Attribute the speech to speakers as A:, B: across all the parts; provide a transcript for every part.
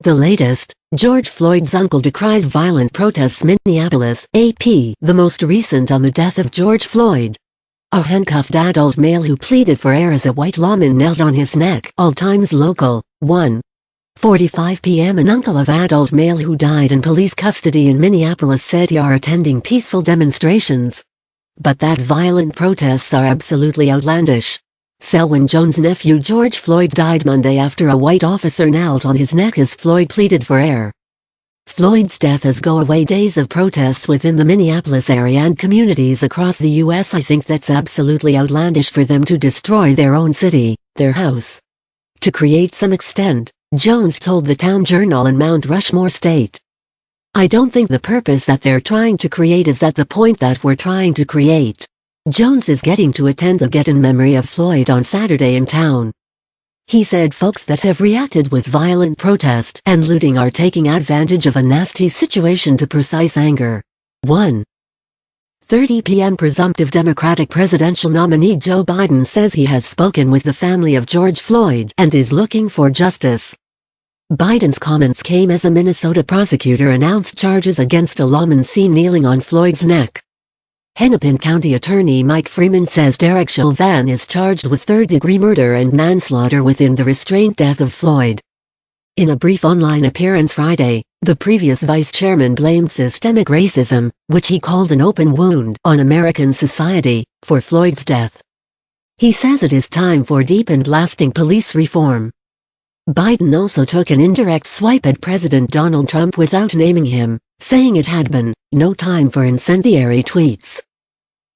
A: The latest, George Floyd's uncle decries violent protests. Minneapolis, AP. The most recent on the death of George Floyd. A handcuffed adult male who pleaded for air as a white lawman knelt on his neck. All Times Local, 1:45 p.m. An uncle of adult male who died in police custody in Minneapolis said he are attending peaceful demonstrations, but that violent protests are absolutely outlandish. Selwyn Jones' nephew George Floyd died Monday after a white officer knelt on his neck as Floyd pleaded for air. Floyd's death has go-away days of protests within the Minneapolis area and communities across the U.S. I think that's absolutely outlandish for them to destroy their own city, their house. To create some extent, Jones told the Town Journal in Mount Rushmore State. I don't think the purpose that they're trying to create is at the point that we're trying to create. Jones is getting to attend a get in memory of Floyd on Saturday in town. He said folks that have reacted with violent protest and looting are taking advantage of a nasty situation to precise anger. 1:30 p.m. Presumptive Democratic presidential nominee Joe Biden says he has spoken with the family of George Floyd and is looking for justice. Biden's comments came as a Minnesota prosecutor announced charges against a lawman seen kneeling on Floyd's neck. Hennepin County Attorney Mike Freeman says Derek Chauvin is charged with third-degree murder and manslaughter within the restraint death of Floyd. In a brief online appearance Friday, the previous vice chairman blamed systemic racism, which he called an open wound, on American society, for Floyd's death. He says it is time for deep and lasting police reform. Biden also took an indirect swipe at President Donald Trump without naming him, saying it had been no time for incendiary tweets.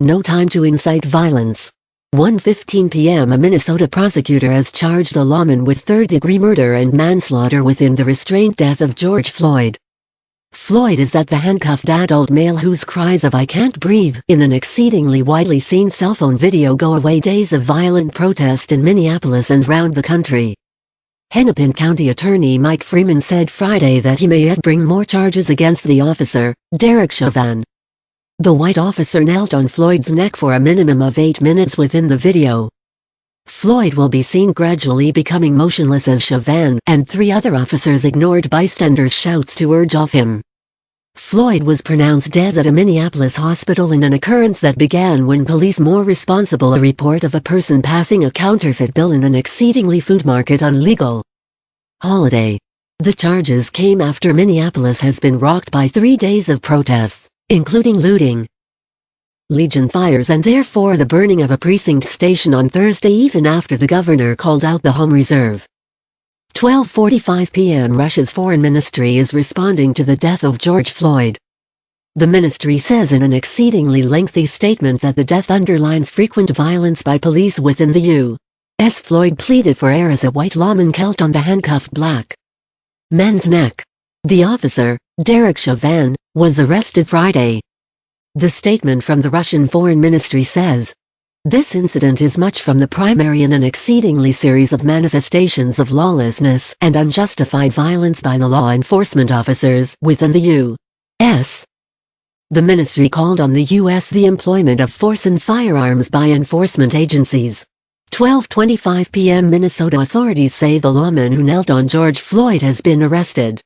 A: No time to incite violence. 1:15 p.m. A Minnesota prosecutor has charged a lawman with third-degree murder and manslaughter within the restraint death of George Floyd. Floyd is that the handcuffed adult male whose cries of "I can't breathe" in an exceedingly widely seen cell phone video go away days of violent protest in Minneapolis and round the country. Hennepin County Attorney Mike Freeman said Friday that he may yet bring more charges against the officer, Derek Chauvin. The white officer knelt on Floyd's neck for a minimum of 8 minutes within the video. Floyd will be seen gradually becoming motionless as Chauvin and 3 other officers ignored bystanders' shouts to urge off him. Floyd was pronounced dead at a Minneapolis hospital in an occurrence that began when police more responsible a report of a person passing a counterfeit bill in an exceedingly food market on legal holiday. The charges came after Minneapolis has been rocked by 3 days of protests, including looting, Legion fires and therefore the burning of a precinct station on Thursday even after the governor called out the home reserve. 12:45 p.m. Russia's foreign ministry is responding to the death of George Floyd. The ministry says in an exceedingly lengthy statement that the death underlines frequent violence by police within the U.S. Floyd pleaded for air as a white lawman knelt on the handcuffed black man's neck. The officer, Derek Chauvin, was arrested Friday. The statement from the Russian Foreign Ministry says, "This incident is much from the primary in an exceedingly series of manifestations of lawlessness and unjustified violence by the law enforcement officers within the U.S." The ministry called on the U.S. the employment of force and firearms by enforcement agencies. 12:25 p.m. Minnesota authorities say the lawman who knelt on George Floyd has been arrested.